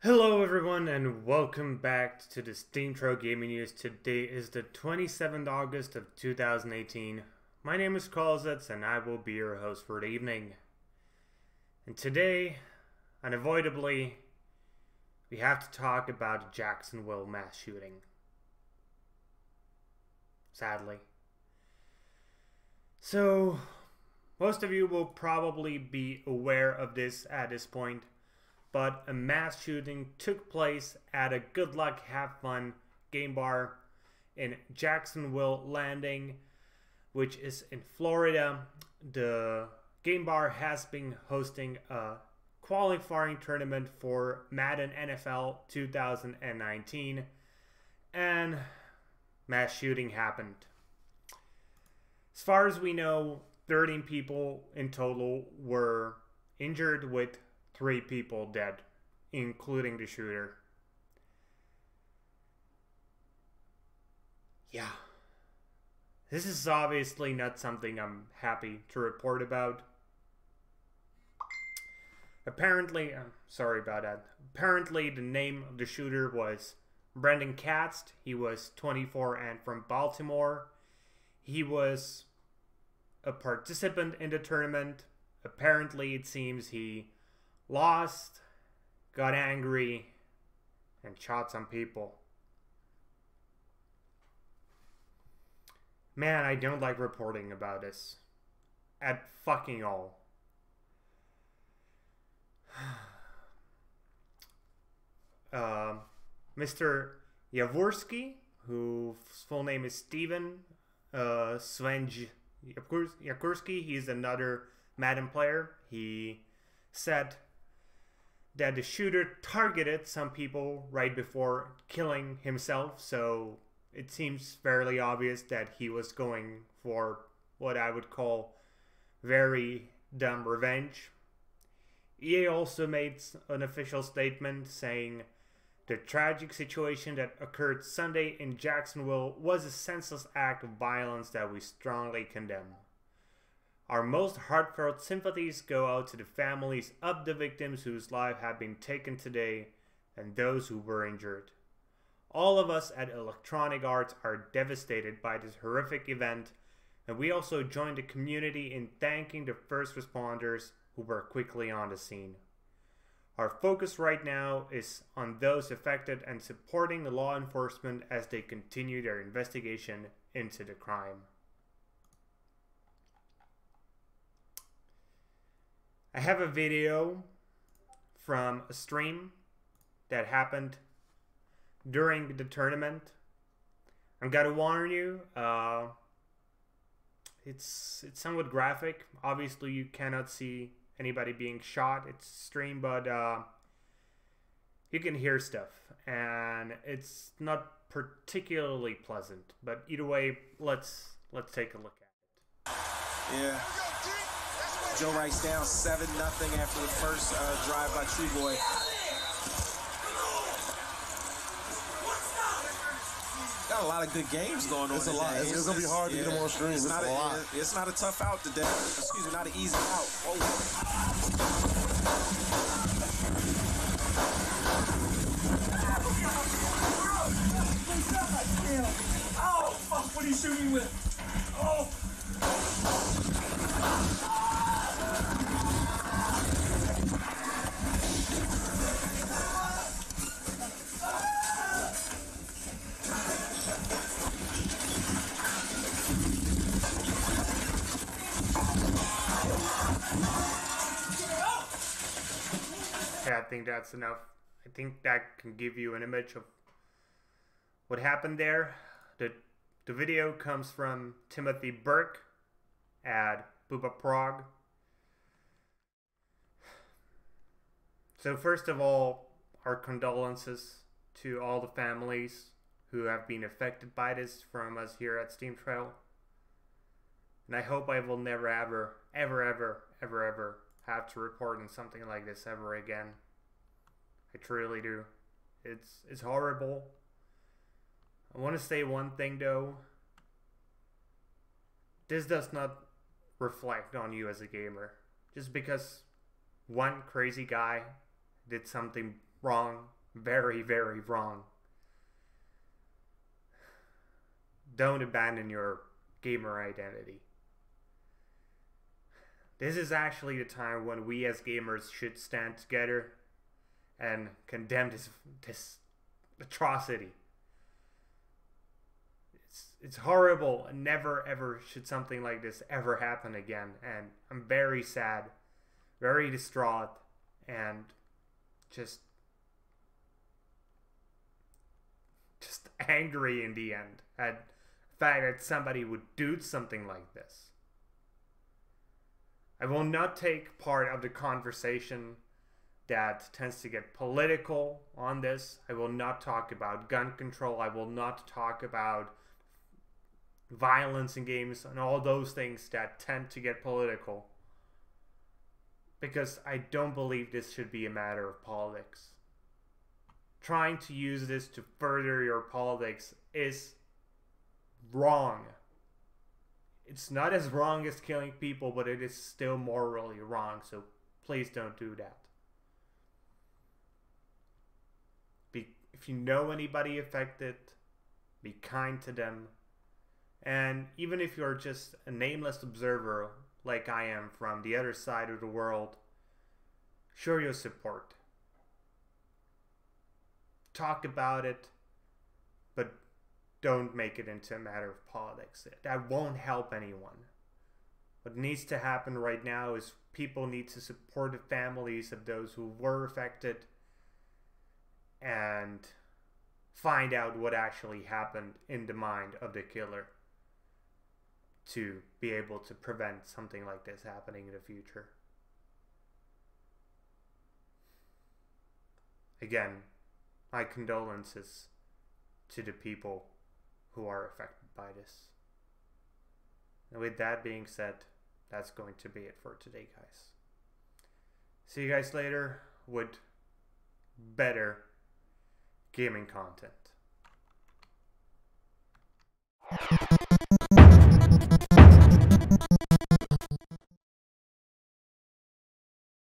Hello everyone and welcome back to the SteemTrail Gaming News. Today is the 27th August of 2018. My name is Kralizec and I will be your host for the evening. And today, unavoidably, we have to talk about the Jacksonville mass shooting. Sadly. So, most of you will probably be aware of this at this point. But a mass shooting took place at a Good Luck Have Fun game bar in Jacksonville Landing, which is in Florida. The game bar has been hosting a qualifying tournament for Madden NFL 2019, and mass shooting happened. As far as we know, 13 people in total were injured, with 3 people dead, including the shooter. Yeah. This is obviously not something I'm happy to report about. Apparently, sorry about that. Apparently the name of the shooter was Brendan Katz. He was 24 and from Baltimore. He was a participant in the tournament. Apparently it seems he lost, got angry, and shot some people. Man, I don't like reporting about this at fucking all. Mr. Jaworski, whose full name is Steven Svenj Jaworski, he's another Madden player. He said that the shooter targeted some people right before killing himself, so it seems fairly obvious that he was going for what I would call very dumb revenge. EA also made an official statement saying the tragic situation that occurred Sunday in Jacksonville was a senseless act of violence that we strongly condemn. Our most heartfelt sympathies go out to the families of the victims whose lives have been taken today and those who were injured. All of us at Electronic Arts are devastated by this horrific event, and we also join the community in thanking the first responders who were quickly on the scene. Our focus right now is on those affected and supporting the law enforcement as they continue their investigation into the crime. I have a video from a stream that happened during the tournament. I'm gonna warn you, it's somewhat graphic. Obviously you cannot see anybody being shot. It's a stream, but you can hear stuff, and it's not particularly pleasant. But either way, let's take a look at it. Yeah. Joe writes down 7-0 after the first drive by True Boy. Got a lot of good games going on. It's a lot. It's going to be hard to get them on stream. It's a lot. It's not a tough out today. Excuse me, not an easy out. Oh. Oh, fuck, what are you shooting with? Oh. I think that's enough. I think that can give you an image of what happened there. The video comes from Timothy Burke at Booba Prague. So first of all, our condolences to all the families who have been affected by this from us here at SteemTrail. And I hope I will never ever have to report on something like this ever again. I truly do. It's horrible. I want to say one thing though. this does not reflect on you as a gamer. Just because one crazy guy did something wrong, very, very wrong, don't abandon your gamer identity. This is actually the time when we as gamers should stand together and condemn this atrocity. It's horrible, and never ever should something like this ever happen again. And I'm very sad, very distraught, and just angry in the end at the fact that somebody would do something like this. I will not take part of the conversation that tends to get political on this. I will not talk about gun control. I will not talk about violence in games and all those things that tend to get political, because I don't believe this should be a matter of politics. Trying to use this to further your politics is wrong. It's not as wrong as killing people, but it is still morally wrong, so please don't do that. If you know anybody affected, be kind to them. And even if you're just a nameless observer like I am from the other side of the world, show your support. Talk about it, but don't make it into a matter of politics. That won't help anyone. What needs to happen right now is people need to support the families of those who were affected and find out what actually happened in the mind of the killer to be able to prevent something like this happening in the future. Again, my condolences to the people who are affected by this. And with that being said, that's going to be it for today, guys. See you guys later with better gaming content.